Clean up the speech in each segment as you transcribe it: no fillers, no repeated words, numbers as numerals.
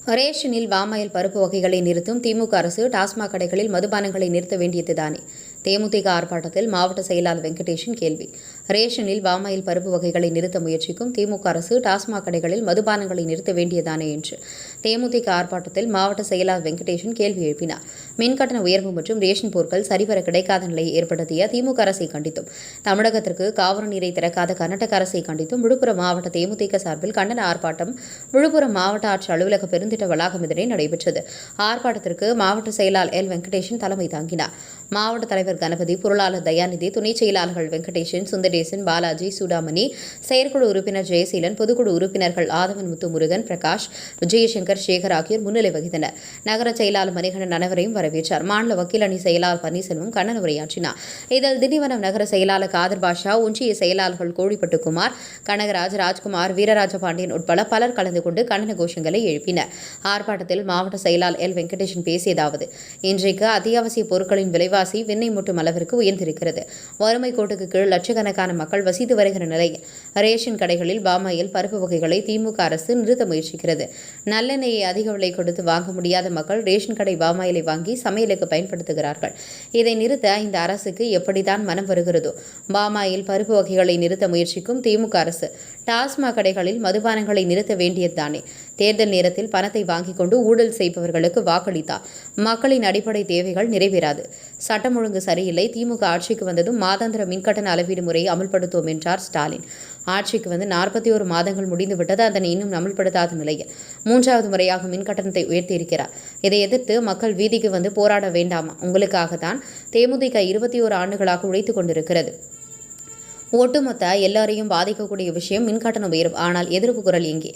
ரேஷனில் palm oil பருப்பு வகைகளை நிறுத்தும் திமுக அரசு டாஸ்மாக் கடைகளில் மதுபானங்களை நிறுத்த வேண்டியதுதானே? தேமுதிக ஆர்ப்பாட்டத்தில் மாவட்ட செயலாளர் வெங்கடேசன் கேள்வி. ரேஷனில் பாமாயில் பருப்பு வகைகளை நிறுத்த முயற்சிக்கும் திமுக அரசு டாஸ்மாக் கடைகளில் மதுபானங்களை நிறுத்த வேண்டியதானே என்று தேமுதிக ஆர்ப்பாட்டத்தில் மாவட்ட செயலாளர் வெங்கடேசன் கேள்வி எழுப்பினார். மின்கட்டண உயர்வு மற்றும் ரேஷன் பொருட்கள் சரிவர கிடைக்காத நிலையை ஏற்படுத்திய திமுக அரசை கண்டித்தும், தமிழகத்திற்கு காவிரி நீரை திறக்காத கர்நாடக அரசை கண்டித்தும் விழுப்புரம் மாவட்ட தேமுதிக சார்பில் கண்டன ஆர்ப்பாட்டம் விழுப்புரம் மாவட்ட ஆட்சி அலுவலக பெருந்திட்ட வளாகம் எதிரே நடைபெற்றது. ஆர்ப்பாட்டத்திற்கு மாவட்ட செயலாளர் எல் வெங்கடேசன் தலைமை தாங்கினார். மாவட்ட தலைவர் கணபதி, பொருளாளர் தயாநிதி, துணை செயலாளர்கள் வெங்கடேசன், சுந்தரேசன், பாலாஜி, சூடாமணி, செயற்குழு உறுப்பினர் ஜெயசீலன், பொதுக்குழு உறுப்பினர்கள் ஆதவன், முத்து முருகன், பிரகாஷ், விஜயசங்கர், சேகர் ஆகியோர் முன்னிலை வகித்தனர். நகர செயலாளர் மணிகண்டன் அனைவரையும் வரவேற்றார். மாநில வக்கீல் அணி செயலாளர் பன்னீர்செல்வம் கண்டன உரையாற்றினார். இதில் திண்டிவனம் நகர செயலாளர் காதர் பாஷா, ஒன்றிய செயலாளர்கள் கோழிப்பட்டு குமார், கனகராஜ், ராஜ்குமார், வீரராஜ பாண்டியன் உட்பட பலர் கலந்து கொண்டு கண்டன கோஷங்களை எழுப்பினர். ஆர்ப்பாட்டத்தில் மாவட்ட செயலாளர் எல் வெங்கடேசன் பேசியதாவது: இன்றைக்கு அத்தியாவசிய பொருட்களின் விலைவாசி விண்ணை முட்டும் அளவிற்கு உயர்ந்திருக்கிறது. வறுமை கோட்டுக்கு கீழ் லட்சக்கணக்கான மக்கள் வசித்து வருகிற நிலையில் ரேஷன் கடைகளில் பாமாயில் பருப்பு வகைகளை திமுக அரசு நிறுத்த முயற்சிக்கிறது. நல்லெண்ணெயை அதிக விலை கொடுத்து வாங்க முடியாத மக்கள் ரேஷன் கடை பாமாயிலை வாங்கி சமையலுக்கு பயன்படுத்துகிறார்கள். இதை நிறுத்த இந்த அரசுக்கு எப்படித்தான் மனம் வருகிறதோ? பாமாயில் பருப்பு வகைகளை நிறுத்த முயற்சிக்கும் திமுக அரசு டாஸ்மாக் கடைகளில் மதுபானங்களை நிறுத்த வேண்டியதுதானே? தேர்தல் நேரத்தில் பணத்தை வாங்கிக் கொண்டு ஊழல் செய்பவர்களுக்கு வாக்களித்தால் மக்களின் அடிப்படை தேவைகள் நிறைவேறாது. சட்டம் ஒழுங்கு சரியில்லை. திமுக ஆட்சிக்கு வந்ததும் மாதாந்திர மின்கட்டண அளவீடு முறையை அமல்படுத்துவோம் என்றார் ஸ்டாலின். ஆட்சிக்கு வந்து 41 மாதங்கள் முடிந்துவிட்டது. அதனை இன்னும் அமல்படுத்தாத நிலையில் 3வது முறையாக மின்கட்டணத்தை உயர்த்தியிருக்கிறார். இதை எதிர்த்து மக்கள் வீதிக்கு வந்து போராட வேண்டாமா? உங்களுக்காகத்தான் தேமுதிக 21 ஆண்டுகளாக உழைத்துக் கொண்டிருக்கிறது. ஒட்டுமொத்த எல்லாரையும் பாதிக்கக்கூடிய விஷயம் மின்கட்டண உயர்வு. ஆனால் எதிர்ப்பு குரல் எங்கே?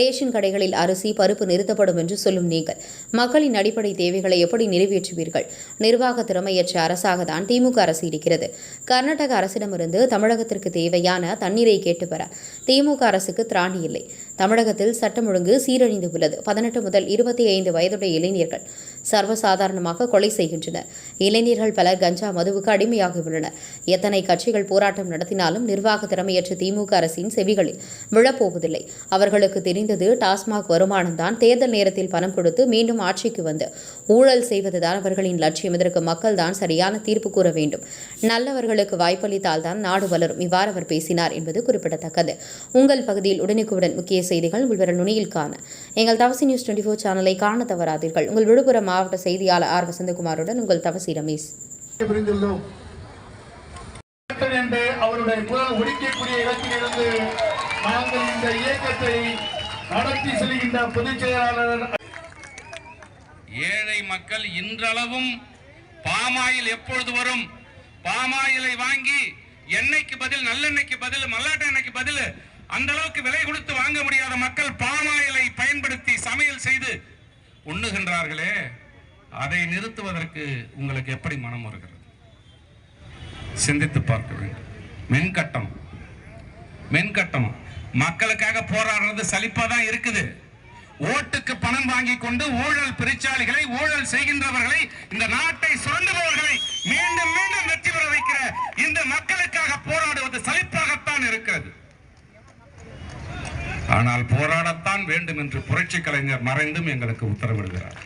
ரேஷன் கடைகளில் அரிசி, பருப்பு நிறுத்தப்படும் என்று சொல்லும் நீங்கள் மக்களின் அடிப்படை தேவைகளை எப்படி நிறைவேற்றுவீர்கள்? நிர்வாக திறமையற்ற அரசாக தான் திமுக அரசு இருக்கிறது. கர்நாடக அரசிடமிருந்து தமிழகத்திற்கு தேவையான தண்ணீரை கேட்டு பெற திமுக அரசுக்கு திராணி இல்லை. தமிழகத்தில் சட்டம் ஒழுங்கு சீரழிந்து உள்ளது. 18 முதல் 25 வயதுடைய இளைஞர்கள் சர்வசாதாரணமாக கொலை செய்கின்றனர். இளைஞர்கள் பலர் கஞ்சா, மதுவுக்கு அடிமையாகியுள்ளனர். எத்தனை கட்சிகள் போராட்டம் நடத்தினாலும் நிர்வாக திறமையற்ற திமுக அரசின் செவிகளில் விழப்போவதில்லை. அவர்களுக்கு தெரிந்தது டாஸ்மாக் வருமானம்தான். தேர்தல் நேரத்தில் பணம் கொடுத்து மீண்டும் ஆட்சிக்கு வந்து ஊழல் செய்வதுதான் அவர்களின் லட்சியம். இதற்கு மக்கள் தான் சரியான தீர்ப்பு கூற வேண்டும். நல்லவர்களுக்கு வாய்ப்பளித்தால் தான் நாடு வளரும். இவ்வாறு அவர் பேசினார் என்பது குறிப்பிடத்தக்கது. உங்கள் பகுதியில் உடனுக்குடன் முக்கிய செய்திகள் உங்கள் விரல் நுனியில் காண எங்கள் தவசி நியூஸ் 24 சேனலை காண தவறாதீர்கள். உங்கள் விழுப்புரம் மாவட்ட செய்தியாளர் ஆர். வசந்தகுமாருடன் உங்கள் தவசி ரமேஷ். அவருடைய குரல் ஒலிக்கக்கூடிய இடத்திலிருந்து நாங்கள் இந்த இயக்கத்தை நடத்தி செல்கின்ற பொதுச் செயலாளர். ஏழை மக்கள் இன்றளவும் பாமாயில் எப்பொழுது வரும், பாமாயிலை வாங்கி எண்ணெய்க்கு பதில், நல்லெண்ணெய்க்கு பதில், மல்லாட்ட எண்ணெய்க்கு பதில் அந்த அளவுக்கு விலை கொடுத்து வாங்க முடியாத மக்கள் பாமாயிலை பயன்படுத்தி சமையல் செய்து உண்ணுகின்றார்களே, அதை நிறுத்துவதற்கு உங்களுக்கு எப்படி மனம் வருகிறது? சிந்தித்து பார்க்க வேண்டும். மின்கட்டம் மக்களுக்காக போராடுறது சலிப்பா தான் இருக்குது. ஓட்டுக்கு பணம் வாங்கி கொண்டு ஊழல் பெருச்சாளிகளை, ஊழல் செய்கின்றவர்களை, இந்த நாட்டை சுரண்டுபவர்களை மீண்டும் மீண்டும் வெற்றி பெற வைக்கிற இந்த மக்களுக்காக போராடுவது சலிப்பாகத்தான் இருக்கிறது. ஆனால் போராடத்தான் வேண்டும் என்று புரட்சி கலைஞர் மறைந்தும் எங்களுக்கு உத்தரவிடுகிறார்.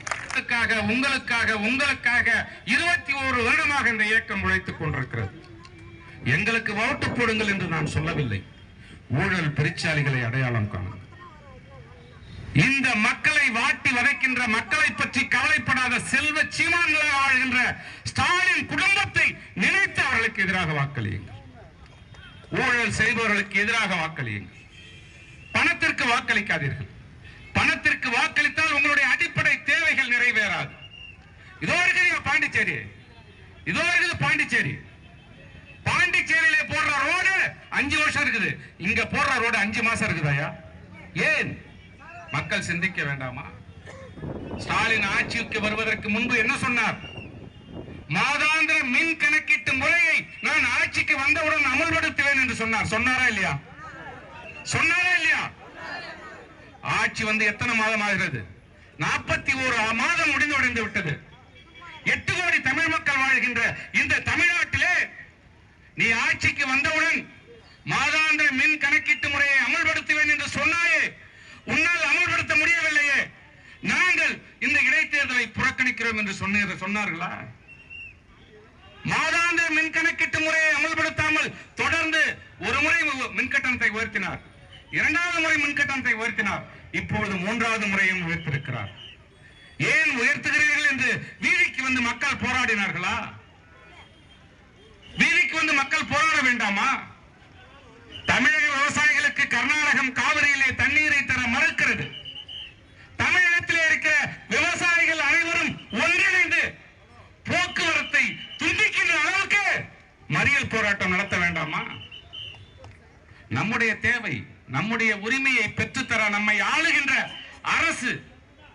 உங்களுக்காக 21 வருடமாக இந்த இயக்கம் உழைத்துக் கொண்டிருக்கிறது. எங்களுக்கு ஓட்டு போடுங்கள் என்று நான் சொல்லவில்லை. ஊழல் பெருச்சாளிகளை அடையாளம் காணுங்கள். இந்த மக்களை வாட்டி வதைக்கின்ற, மக்களை பற்றி கவலைப்படாத செல்வ சீமான்களாக வாழ்கின்ற ஸ்டாலின் குடும்பத்தை நினைத்து அவர்களுக்கு எதிராக வாக்களியுங்கள். ஊழல் செய்பவர்களுக்கு எதிராக வாக்களியுங்கள். பணத்திற்கு வாக்களிக்காதீர்கள். பணத்திற்கு வாக்களித்தால் உங்களுடைய அடிப்படை தேவைகள் நிறைவேறாது. இதோ இருக்குது பாண்டிச்சேரி, பாண்டிச்சேரியில போடுற ரோடு 5 வருஷம் இருக்குது. இங்க போடுற ரோடு 5 மாசம் இருக்குதாயா? ஏன்? மக்கள் சிந்திக்க வேண்டாமா? ஸ்டாலின் ஆட்சிக்கு வருவதற்கு முன்பு என்ன சொன்னார்? மாதாந்திர மின் கணக்கீட்டு முறையை நான் ஆட்சிக்கு வந்தவுடன் அமல்படுத்துவேன் என்று சொன்னார். சொன்னாரா இல்லையா? ஆட்சி வந்து எத்தனை மாதம் ஆகிறது? 41 மாதம் முடிந்து விட்டது. 8 கோடி தமிழ் மக்கள் வாழ்கின்ற இந்த தமிழ்நாட்டிலே நீ ஆட்சிக்கு வந்தவுடன் மாதாந்திர மின் கணக்கீட்டு முறையை அமல்படுத்துவேன் என்று சொன்னாயே, உன்னால் அமல்படுத்த முடியவில்லையே. நாங்கள் இந்த இடைத்தேர்தலை புறக்கணிக்கிறோம் என்று சொன்னார்களா? மாதாந்திர மின் கணக்கீட்டு முறையை அமல்படுத்தாமல் தொடர்ந்து ஒரு முறை மின் கட்டணத்தை உயர்த்தினார், இரண்டாவது முறை மின் கட்டணத்தை உயர்த்தினார், இப்பொழுது மூன்றாவது முறையும் உயர்த்திருக்கிறார். ஏன் உயர்த்துகிறீர்கள் என்று வீதிக்கு வந்து மக்கள் போராடினார்களா? வீதிக்கு வந்து மக்கள் போராட வேண்டாமா? தமிழக விவசாயிகளுக்கு கர்நாடகம் காவிரியிலே தண்ணீரை தர மறுக்கிறது. தமிழகத்திலே இருக்கிற விவசாயிகள் அனைவரும் ஒன்றிணைந்து போக்குவரத்தை துண்டிக்கின்ற அளவுக்கு மறியல் போராட்டம் நடத்த வேண்டாமா? நம்முடைய தேவை, நம்முடைய உரிமையை பெற்றுத்தர நம்மை ஆளுகின்ற அரசு,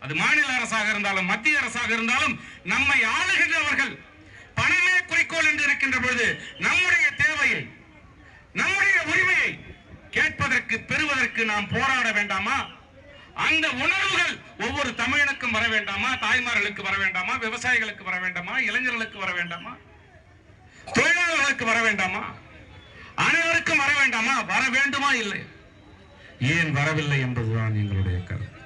அது மாநில அரசாக இருந்தாலும் மத்திய அரசாக இருந்தாலும், நம்மை ஆளுகின்றவர்கள் பணமே குறிக்கோள் என்று இருக்கின்ற பொழுது நம்முடைய தேவையை, நம்முடைய உரிமையை கேட்பதற்கு பெறுவதற்கு நாம் போராட வேண்டாமா? அந்த உணர்வுகள் ஒவ்வொரு தமிழனுக்கும் வர வேண்டாமா? தாய்மார்களுக்கு வர வேண்டாமா? விவசாயிகளுக்கு வர வேண்டாமா? இளைஞர்களுக்கு வர வேண்டாமா? தொழிலாளர்களுக்கு வர வேண்டாமா? அனைவருக்கும் வர வேண்டாமா? வர வேண்டுமா? இல்லை. ஏன் வரவில்லை என்பதுதான் எங்களுடைய கருத்து.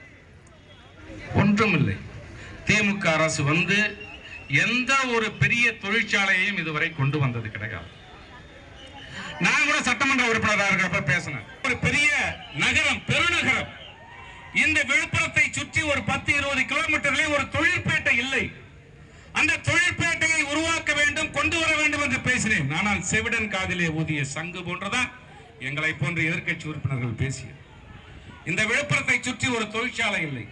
ஒன்றுமில்லை. திமுக அரசு வந்து எந்த ஒரு பெரிய தொழிற்சாலையையும் இதுவரை கொண்டு வந்தது கிடையாது. நான் கூட சட்டமன்ற உறுப்பினராக இருக்கிறப்ப பேசினேன். ஒரு பெரிய நகரம், பெருநகரம், இந்த விழுப்புரத்தை சுற்றி ஒரு 10-20 கிலோமீட்டரிலே ஒரு தொழிற்பேட்டை இல்லை. அந்த தொழிற்பேட்டையை உருவாக்க வேண்டும், கொண்டு வர வேண்டும் என்று பேசினேன். ஆனால் செவிடன் காதிலே ஊதிய சங்கு போன்றதான் எங்களை போன்ற எதிர்க்கட்சி உறுப்பினர்கள் பேசிய. இந்த விழுப்புரத்தை சுற்றி ஒரு தொழிற்சாலை இல்லை.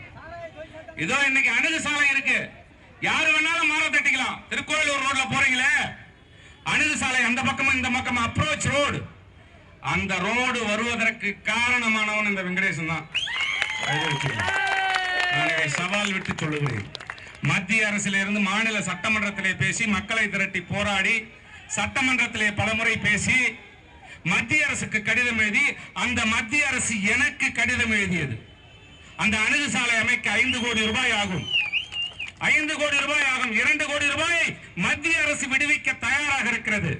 இதோ இன்னைக்கு அணுகு சாலை இருக்கு, யாரு வேணாலும் மாற தட்டிக்கலாம். திருக்கோயிலூர் ரோட்ல போறீங்களே, அணுகு சாலை அந்த பக்கமும் இந்த பக்கம் அப்ரோச் ரோடு, அந்த ரோடு வருவதற்கு காரணமானவன் இந்த வெங்கடேசன் தான். சவால் விட்டு சொல்லுகிறேன். மத்திய அரசிலிருந்து மாநில சட்டமன்றத்திலே பேசி மக்களை திரட்டி போராடி சட்டமன்றத்திலே பலமுறை பேசி மத்திய அரசுக்கு கடிதம் எழுதி, அந்த மத்திய அரசு எனக்கு கடிதம் எழுதியது. அந்த அணுகு சாலை அமைக்க 5 கோடி ரூபாய் ஆகும், 5 கோடி ரூபாய் ஆகும். 2 கோடி ரூபாயை மத்திய அரசு விடுவிக்க தயாராக இருக்கிறது.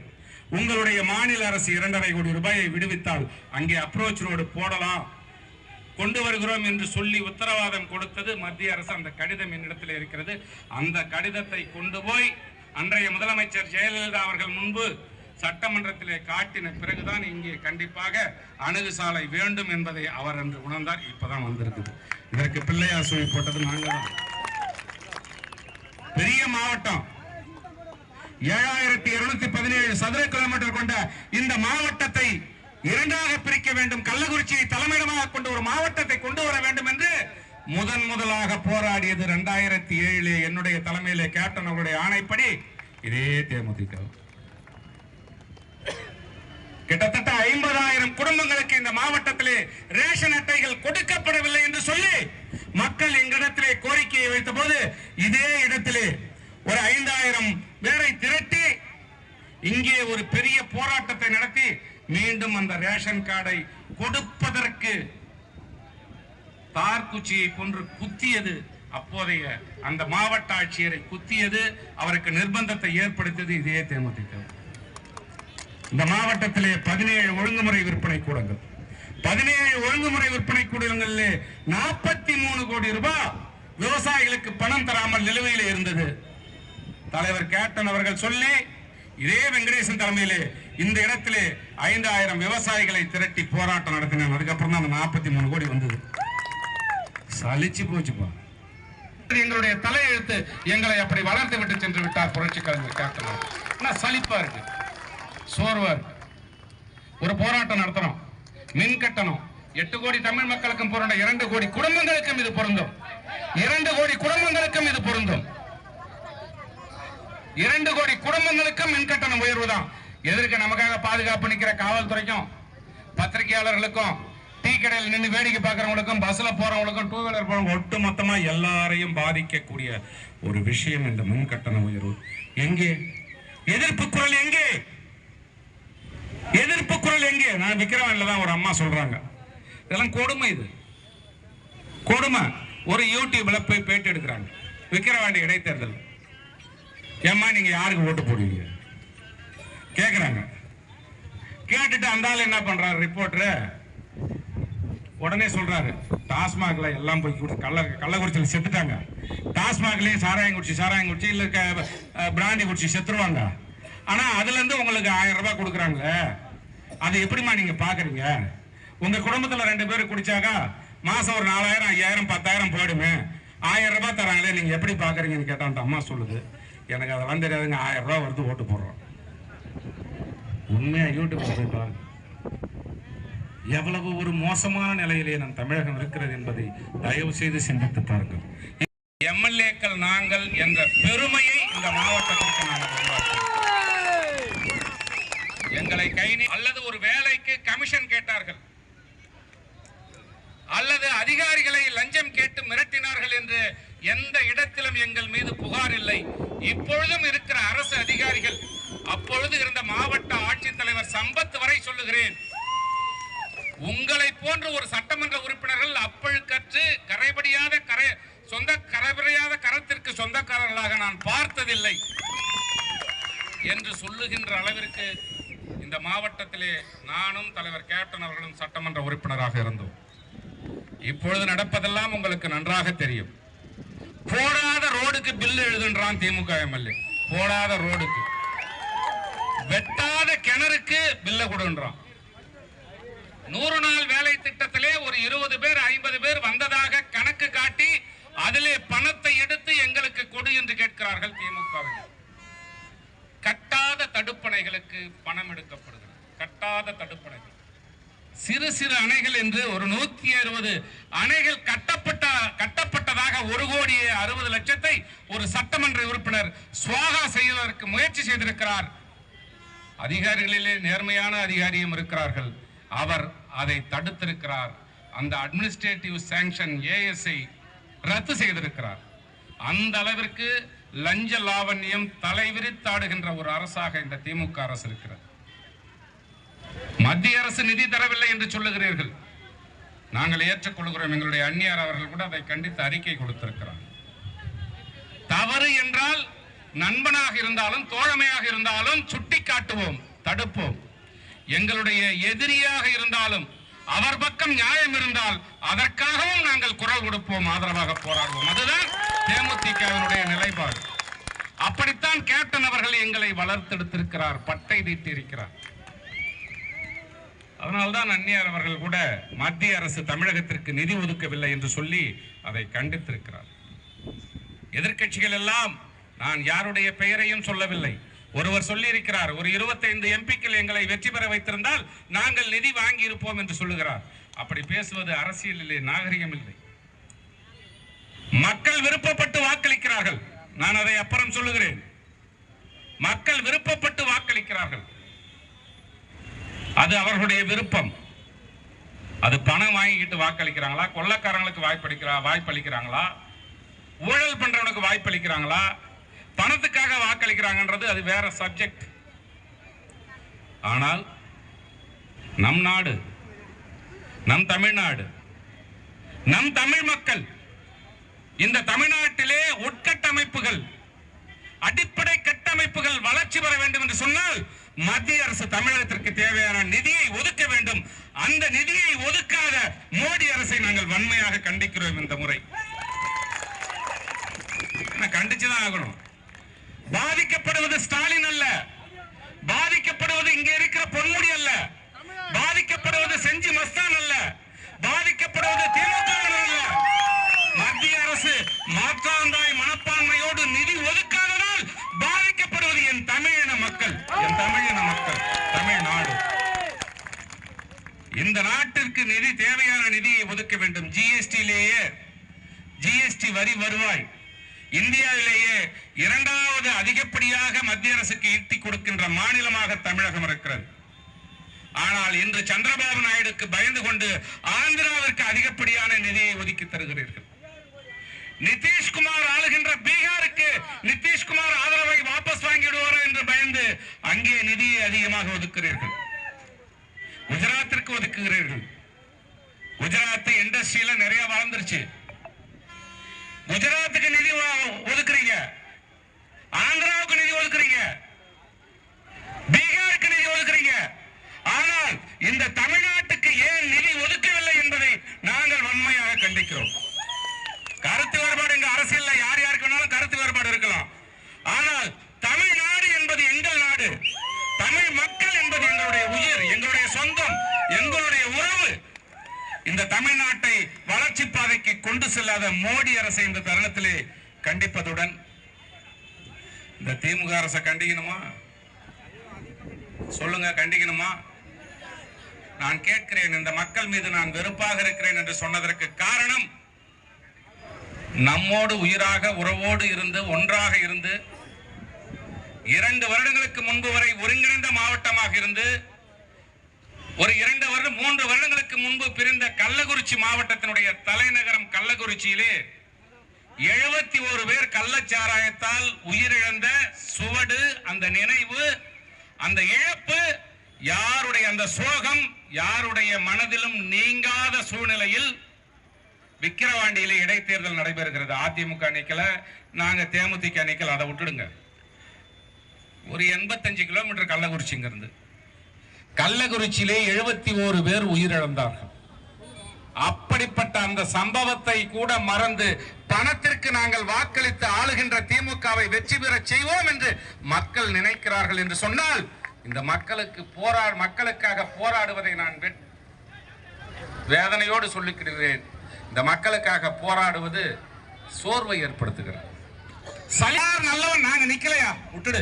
உங்களுடைய மாநில அரசு 2.5 கோடி ரூபாயை விடுவித்தால் அங்கே அப்ரோச் ரோடு போடலாம், கொண்டு வருகிறோம் என்று சொல்லி உத்தரவாதம் கொடுத்தது மத்திய அரசு. அந்த கடிதம் என்னிடத்தில் இருக்கிறது. அந்த கடிதத்தை கொண்டு போய் அன்றைய முதலமைச்சர் ஜெயலலிதா அவர்கள் முன்பு சட்டமன்றத்திலே காட்டின பிறகுதான் இங்கே கண்டிப்பாக அணுகு சாலை வேண்டும் என்பதை அவர் என்று உணர்ந்தார். இப்பதான் வந்திருக்குது. இதற்கு பிள்ளையார் சொல்லி போட்டது நாங்க தான். பெரிய மாவட்டம், 7217 சதுர கிலோமீட்டர் கொண்ட இந்த மாவட்டத்தை இரண்டாக பிரிக்க வேண்டும், கள்ளக்குறிச்சியை தலைமையிடமாக கொண்டு ஒரு மாவட்டத்தை கொண்டு வர வேண்டும் என்று முதலாக போராடியது 2007 என்னுடைய தலைமையிலே கேப்டன் அவருடைய ஆணைப்படி இதே தேமுதிக. கிட்டத்தட்ட 50,000 குடும்பங்களுக்கு இந்த மாவட்டத்திலே ரேஷன் அட்டைகள் கொடுக்கப்படவில்லை என்று சொல்லி மக்கள் எங்களிடத்திலே கோரிக்கையை வைத்த போது இதே இடத்திலே ஒரு 5,000 பேரை திரட்டி இங்கே ஒரு பெரிய போராட்டத்தை நடத்தி மீண்டும் அந்த ரேஷன் கார்டை கொடுப்பதற்கு தார்குச்சியை போன்று குத்தியது. அப்போதைய அந்த மாவட்ட ஆட்சியரை குத்தியது, அவருக்கு நிர்பந்தத்தை ஏற்படுத்தியது இதே தேமுதிக. இந்த மாவட்டத்திலே 17 ஒழுங்குமுறை விற்பனை கூடங்கள், 17 ஒழுங்குமுறை விற்பனை கூடங்களிலே 43 கோடி ரூபாய் விவசாயிகளுக்கு பணம் தராமல் நிலுவையில் இருந்தது. தலைவர் கேப்டன் அவர்கள் சொல்லி இதே வெங்கடேசன் தலைமையிலே இந்த இடத்திலே 5,000 விவசாயிகளை திரட்டி போராட்டம் நடத்தினார். அதுக்கப்புறம் தான் 43 கோடி வந்தது. சலிச்சு போச்சுப்பா. எங்களுடைய தலையெழுத்து எங்களை அப்படி வளர்த்து விட்டு சென்று விட்டார் புரட்சி கலைஞர் கேப்டன். சலிப்பா இருக்கு, சோர்வா இருக்கு. ஒரு போராட்டம் நடத்துறோம், மின் கட்டணம் 8 கோடி தமிழ் மக்களுக்கும் பொருந்த, 2 கோடி குடும்பங்களுக்கும் இது பொருந்தும், 2 கோடி குடும்பங்களுக்கும் இது பொருந்தும். 2 கோடி குடும்பங்களுக்கும் மின் கட்டணம் உயர்வுதான். எதற்கு? நமக்காக பாதுகாப்பு நிற்கிற காவல்துறைக்கும், பத்திரிகையாளர்களுக்கும், டீ கடையில் நின்று வேடிக்கை பார்க்கிறவங்களுக்கும், பஸ்ல போறவங்களுக்கும், 2 வீலர் போறவங்க, ஒட்டு மொத்தமா எல்லாரையும் பாதிக்கக்கூடிய ஒரு விஷயம் இந்த மின் கட்டண உயர்வு. எங்கே எதிர்ப்பு குரல்? எங்கே எதிர்ப்பு குரல்? எங்கே? நான் விக்கிரவாண்டில தான் ஒரு அம்மா சொல்றாங்க, இதெல்லாம் கொடுமை, இது கொடுமை. ஒரு யூடியூப்ல போய் பேட்டி எடுக்கிறாங்க, விக்கிரவாண்டி இடைத்தேர்தல். ஏம்மா நீங்க யாருக்கு ஓட்டு போடுவீங்க கேக்குறாங்க. கேட்டுட்டு அந்த ஆள் என்ன பண்றாரு, ரிப்போர்ட்டர் உடனே சொல்றாரு, டாஸ்மாக்ல எல்லாம் போய் கள்ளக்குறிச்சியில் செத்துட்டாங்க, டாஸ்மாக்லயும் சாராயம் குடிச்சு இல்ல பிராண்டி குடிச்சு செத்துருவாங்க, ஆனா அதுல இருந்து உங்களுக்கு 1000 ரூபாய் கொடுக்குறாங்களே, அது எப்படிமா நீங்க பாக்குறீங்க? உங்க குடும்பத்துல 2 பேர் குடிச்சாக்கா மாசம் ஒரு 4000 5000 10000 போயிடுமே, 1000 ரூபாய் தராங்களே, நீங்க எப்படி பாக்குறீங்கன்னு கேட்டா அந்த அம்மா சொல்லுது, எனக்கு அதெல்லாம் தெரியாதுங்க, 1000 ரூபாய் வருது ஓட்டு போடுறோம். உண்மையா யூடியூப்ல போய் பாருங்க, எவ்வளவு ஒரு மோசமான நிலையிலே நம் தமிழகம் இருக்கிறது என்பதை தயவு செய்து சிந்தித்து பாருங்கள். எம்எல்ஏக்கள் நாங்கள் என்ற பெருமையை இந்த மாவட்டத்திற்கு நாங்கள் உருவாக்குவோம். எங்களை அல்லது ஒரு வேலைக்கு கமிஷன் கேட்டார்கள் அல்லது அதிகாரிகளை லஞ்சம் கேட்டு மிரட்டினார்கள் என்று எந்த இடத்திலும் எங்கள் மீது புகார் இல்லை. இப்பொழுதும் இருக்கிற அரசு அதிகாரிகள், அப்பொழுது இருந்த மாவட்ட ஆட்சித்தலைவர் சம்பத் வரை சொல்லுகிறேன், உங்களை போன்ற ஒரு சட்டமன்ற உறுப்பினர்கள் அப்பழுக்கற்று கரைபடியாத கரத்திற்கு சொந்தக்காரர்களாக நான் பார்த்ததில்லை என்று சொல்லுகின்ற அளவிற்கு இந்த மாவட்டத்திலே நானும் தலைவர் கேப்டன் அவர்களும் சட்டமன்ற உறுப்பினராக இருந்தோம். இப்பொழுது நடப்பதெல்லாம் உங்களுக்கு நன்றாக தெரியும். போடாத ரோடுக்கு பில் எழுதுன்றான் திமுக எம்எல்ஏ, போடாத ரோடுக்கு. வெட்டாத கிணறுக்கு பில்ல கொடுன்றான். 100 நாள் வேலை திட்டத்திலே ஒரு 20 பேர் 50 பேர் வந்ததாக கணக்கு காட்டி அதிலே பணத்தை எடுத்து எங்களுக்கு கொடு என்று கேட்கிறார்கள் திமுகவினர். கட்டாத தடுப்பணைகளுக்கு பணம் எடுக்கப்படுகிறது. கட்டாத தடுப்பணைகள், சிறு சிறு அணைகள் என்று ஒரு 160 அணைகள் கட்டப்பட்டதாக 1,60,00,000 ஒரு சட்டமன்ற உறுப்பினர் சுவாகா செய்வதற்கு முயற்சி செய்திருக்கிறார். அதிகாரிகளிலே நேர்மையான அதிகாரியும் இருக்கிறார்கள். அவர் அதை தடுத்திருக்கிறார். அந்த அட்மினிஸ்ட்ரேட்டிவ் சாங்ஷன் ஏஎஸ்ஐ ரத்து செய்திருக்கிறார். அந்த அளவிற்கு லஞ்ச லாவண்யம் தலைவிரித்தாடுகின்ற ஒரு அரசாக இந்த திமுக அரசு இருக்கிறது. மத்திய அரசு நிதி தரவில்லை என்று சொல்லுகிறீர்கள், நாங்கள் ஏற்றுக்கொள்கிறோம். எங்களுடைய அந்நியார் அவர்கள் கூட அதை கண்டித்து அறிக்கை கொடுத்திருக்கிறார். தவறு என்றால் நண்பனாக இருந்தாலும் தோழமையாக இருந்தாலும் சுட்டி காட்டுவோம், தடுப்போம். எங்களுடைய எதிரியாக இருந்தாலும் அவர் பக்கம் நியாயம் இருந்தால் அதற்காகவும் நாங்கள் குரல் கொடுப்போம், ஆதரவாக போராடுவோம். அதுதான் தேமுதிகவினுடைய நிலைப்பாடு. அப்படித்தான் கேப்டன் அவர்கள் எங்களை வளர்த்தெடுத்திருக்கிறார், பட்டை தீட்டியிருக்கிறார். அதனால்தான் அந்நியார் அவர்கள் கூட மத்திய அரசு தமிழகத்திற்கு நிதி ஒதுக்கவில்லை என்று சொல்லி அதை கண்டித்திருக்கிறார். எதிர்க்கட்சிகள் எல்லாம், நான் யாருடைய பெயரையும் சொல்லவில்லை, ஒருவர் சொல்லியிருக்கிறார், ஒரு 25 எம்பிக்கள் எங்களை வெற்றி பெற வைத்திருந்தால் நாங்கள் நிதி வாங்கி இருப்போம் என்று சொல்லுகிறார். அப்படி பேசுவது அரசியலிலே நாகரிகம் இல்லை. மக்கள் விருப்பப்பட்டு வாக்களிக்கிறார்கள். நான் அதை அப்புறம் சொல்லுகிறேன். மக்கள் விருப்பப்பட்டு வாக்களிக்கிறார்கள், அது அவர்களுடைய விருப்பம். அது பணம் வாங்கிக்கிட்டு வாக்களிக்கிறாங்களா, கொள்ளக்காரங்களுக்கு வாய்ப்பளிக்கிறாங்களா, ஊழல் பண்றவனுக்கு வாய்ப்பளிக்கிறாங்களா, பணத்துக்காக வாக்களிக்கிறாங்கன்றது அது வேற சப்ஜெக்ட். ஆனால் நம் நாடு, நம் தமிழ்நாடு, நம் தமிழ் மக்கள், இந்த தமிழ்நாட்டிலே உட்கட்டமைப்புகள், அடிப்படை கட்டமைப்புகள் வளர்ச்சி பெற வேண்டும் என்று சொன்னால் மத்திய அரசு தமிழகத்திற்கு தேவையான நிதியை ஒதுக்க வேண்டும். அந்த நிதியை ஒதுக்காத மோடி அரசை நாங்கள் வன்மையாக கண்டிக்கிறோம். இந்த முறை கண்டிச்சுதான் ஆகணும். பாதிக்கப்படுவது ஸ்டாலின் அல்ல, பாதிக்கப்படுவது இங்கே இருக்கிற பொன்முடி அல்ல, பாதிக்கப்படுவது செஞ்சி மஸ்தான் அல்ல, பாதிக்கப்படுவது திமுக அல்ல. மத்திய அரசு மாற்றாந்தாய் மனப்பான்மையோடு நிதி ஒதுக்காததால் பாதிக்கப்படுவது என் தமிழின மக்கள், என் தமிழின மக்கள், தமிழ்நாடு. இந்த நாட்டிற்கு நிதி, தேவையான நிதியை ஒதுக்க வேண்டும். ஜிஎஸ்டி வரி வருவாய் இந்தியாவிலேயே 2வது அதிகப்படியாக மத்திய அரசுக்கு ஈட்டி கொடுக்கின்ற மாநிலமாக தமிழகம் இருக்கிறது. ஆனால் இன்று சந்திரபாபு நாயுடுக்கு பயந்து கொண்டு ஆந்திராவிற்கு அதிகப்படியான நிதியை ஒதுக்கி தருகிறீர்கள். நிதிஷ்குமார் ஆளுகின்ற பீகாருக்கு நிதிஷ்குமார் ஆதரவை வாபஸ் வாங்கிடுவாரோ என்று பயந்து அங்கே நிதியை அதிகமாக ஒதுக்குகிறீர்கள். குஜராத்திற்கு ஒதுக்குகிறீர்கள். குஜராத் இண்டஸ்ட்ரியில நிறைய வளர்ந்துருச்சு, குஜராத்துக்கு நிதி ஒதுக்குறீங்க, ஆந்திராவுக்கு நிதி ஒதுக்குறீங்க, பீகாருக்கு நிதி ஒதுக்குறீங்க. ஆனால் இந்த தமிழ்நாட்டுக்கு ஏன் நிதி ஒதுக்கவில்லை என்பதை கொண்டு செல்லாத மோடி அரசை இந்த தருணத்திலே கண்டிப்பதுடன் இந்த திமுக அரசை கண்டிக்கணுமா? சொல்லுங்க, கண்டிக்கணுமா? நான் கேட்கிறேன், இந்த மக்கள் மீது நான் வெறுப்பாக இருக்கிறேன் என்று சொன்னதற்கு காரணம், நம்மோடு உயிராக உறவோடு இருந்து ஒன்றாக இருந்து 2 வருடங்களுக்கு முன்பு வரை ஒருங்கிணைந்த மாவட்டமாக இருந்து ஒரு 3 வருடங்களுக்கு முன்பு பிரிந்த கள்ளக்குறிச்சி மாவட்டத்தினுடைய தலைநகரம் கள்ளக்குறிச்சியிலே 71 பேர் கள்ளச்சாராயத்தால் உயிரிழந்த சுவடு, அந்த நினைவு, அந்த இழப்பு, யாருடைய அந்த சோகம் யாருடைய மனதிலும் நீங்காத சூழ்நிலையில் விக்கிரவாண்டியிலே இடைத்தேர்தல் நடைபெறுகிறது. அதிமுக நிக்கல, நாங்க தேமுதிக நிக்கல, அதை விட்டுடுங்க. ஒரு 85 கிலோமீட்டர் கள்ளக்குறிச்சிங்க இருந்து. கள்ளக்குறிச்சியிலே 71 பேர் உயிரிழந்தார்கள். அப்படிப்பட்ட அந்த சம்பவத்தை கூட மறந்து பணத்திற்கு நாங்கள் வாக்களித்து ஆளுகின்ற திமுகவை வெற்றி பெற செய்வோம் என்று மக்கள் நினைக்கிறார்கள் என்று சொன்னால், இந்த மக்களுக்காக போராடுவதை நான் வேதனையோடு சொல்லிக்கிறேன். இந்த மக்களுக்காக போராடுவது சோர்வை ஏற்படுத்துகிறது. யார் நல்லவன்? நாங்க நிக்கலையா? விட்டுடு.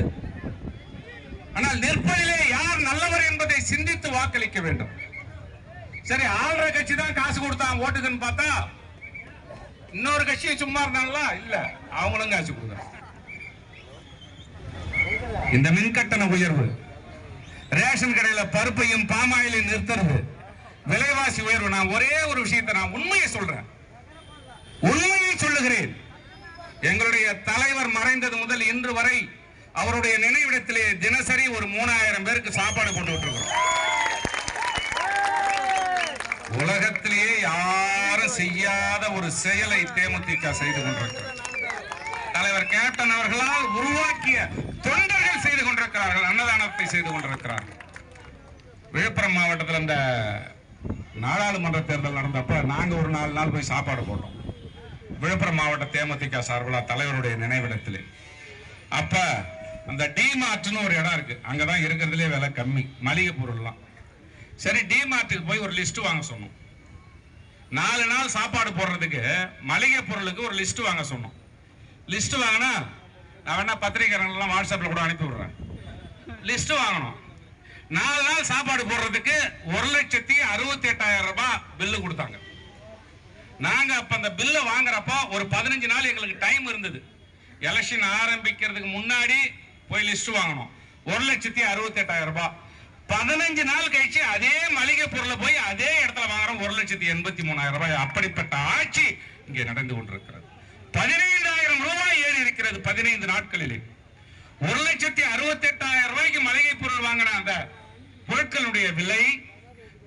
ஆனால் நிற்பதிலே யார் நல்லவர் என்பதை சிந்தித்து வாக்களிக்க வேண்டும். சரி, ஆள்ற கட்சி தான் காசு கொடுத்தான் ஓட்டுக்குன்னு பார்த்தா இன்னொரு கட்சியை சும்மா இருந்தாங்களா? இல்ல, அவங்களும் காசு கொடுக்குறாங்க. இந்த மின்கட்டண உயர்வு, ரேஷன் கடையில பருப்பையும் பாமாயிலையும் நிறுத்துறது, விலைவாசி உயர்வு, நான் ஒரே ஒரு விஷயத்தை, நான் உண்மையை சொல்றேன், உண்மையை சொல்லுகிறேன். எங்களுடைய தலைவர் மறைந்தது முதல் இன்று வரை அவருடைய நினைவிடத்திலே தினசரி ஒரு 3000 பேருக்கு சாப்பாடு கொண்டு விட்டுருக்கிறோம். உலகத்திலேயே யாரும் செய்யாத ஒரு செயலை தேமுதிக செய்து கொண்டிருக்கிறார். தலைவர் கேப்டன் அவர்களால் உருவாக்கிய தொண்டர்கள் செய்து கொண்டிருக்கிறார்கள். அன்னதானத்தை செய்து கொண்டிருக்கிறார்கள். விழுப்புரம் மாவட்டத்தில் இந்த நாடாளுமன்ற தேர்தல் நடந்தப்ப நாங்க ஒரு 4 நாள் போய் சாப்பாடு போட்டோம். விழுப்புரம் மாவட்ட தேமுதிக சார்பில் தலைவருடைய நினைவிடத்திலே. அப்ப அந்த டிமார்ட்னு ஒரு இடம் இருக்கு, அங்கதான் இருக்கிறதுலே விலை கம்மி மளிகை பொருள்லாம். சரி, டிமார்ட்டுக்கு போய் ஒரு லிஸ்ட் வாங்க சொன்னோம். 4 நாள் சாப்பாடு போடுறதுக்கு மளிகை பொருளுக்கு ஒரு லிஸ்ட் வாங்க சொன்னோம். லிஸ்ட் வாங்கினா நான் வேணா பத்திரிகைலாம் வாட்ஸ்அப்ல கூட அனுப்பி விடுறேன். லிஸ்ட் வாங்கணும். 4 நாள் சாப்பாடு போடுறதுக்கு 1,68,000 ரூபாய் பில்லு கொடுத்தாங்க. நாங்க அப்ப அந்த பில்லை வாங்குறப்ப ஒரு 15 நாள் எங்களுக்கு டைம் இருந்தது. எலெக்ஷன் ஆரம்பிக்கிறதுக்கு முன்னாடி போய் லிஸ்ட் வாங்கணும். 1,68,000 ரூபாய். 15 நாள் கழிச்சு அதே மளிகை பொருளை போய் அதே இடத்துல வாங்குறோம் 1,83,000 ரூபாய். அப்படிப்பட்ட ஆட்சி இங்கே நடந்து கொண்டிருக்கிறது. 15,000 ரூபாய் ஏறி இருக்கிறது 15 நாட்களிலே. 1,68,000 ரூபாய்க்கு மளிகை பொருள் வாங்கின அந்த பொருட்களுடைய விலை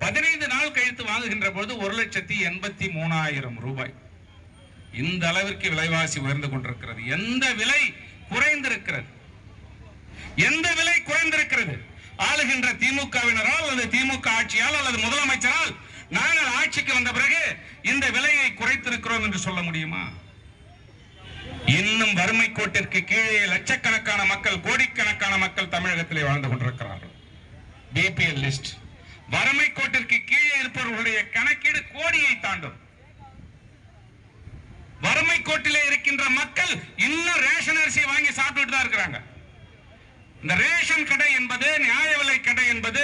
15 நாள் கழித்து வாங்குகின்ற பொழுது 1,83,000 ரூபாய். இந்த அளவிற்கு விலைவாசி உயர்ந்து கொண்டிருக்கிறது. எந்த விலை குறைந்திருக்கிறது? எந்த விலை குறைந்திருக்கிறது? ஆளுகின்ற திமுகவினரால் அல்லது திமுக ஆட்சியால் அல்லது முதலமைச்சரால் நாங்கள் ஆட்சிக்கு வந்த பிறகு இந்த விலையை குறைத்திருக்கிறோம் என்று சொல்ல முடியுமா? இன்னும் வறுமை கோட்டிற்கு கீழே லட்சக்கணக்கான மக்கள், கோடிக்கணக்கான மக்கள் தமிழகத்திலே வாழ்ந்து கொண்டிருக்கிறார்கள். BPL list. வறுமை கோட்டிற்கு கீழே இருப்பவர்களுடைய கணக்கீடு கோடியை தாண்டும். வறுமை கோட்டிலே இருக்கின்ற மக்கள் இன்னும் ரேஷன் அரிசி வாங்கி சாப்பிட்டு தான் இருக்கிறாங்க. இந்த ரேஷன் கடை என்பது, நியாய விலை கடை என்பது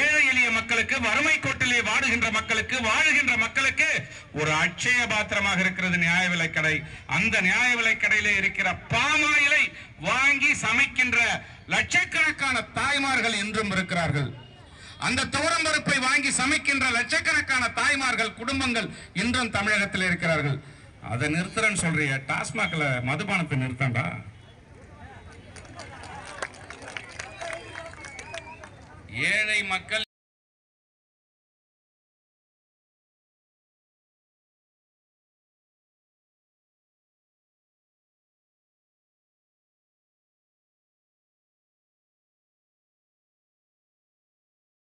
ஏழை எளிய மக்களுக்கு, வறுமை கோட்டிலே வாடுகின்ற மக்களுக்கு, வாழுகின்ற மக்களுக்கு ஒரு அட்சய பாத்திரமாக இருக்கிறது நியாய விலை கடை. அந்த நியாய விலை கடையிலே இருக்கிற பாமாயிலை வாங்கி சமைக்கின்ற லட்சக்கணக்கான தாய்மார்கள் இன்றும் இருக்கிறார்கள். அந்த துவரம் பருப்பை வாங்கி சமைக்கின்ற லட்சக்கணக்கான தாய்மார்கள், குடும்பங்கள் இன்றும் தமிழகத்தில் இருக்கிறார்கள். அதை நிறுத்துறேன்னு சொல்றிய, டாஸ்மாக்ல மதுபானத்தை நிறுத்தாண்டா. ஏழை மக்கள்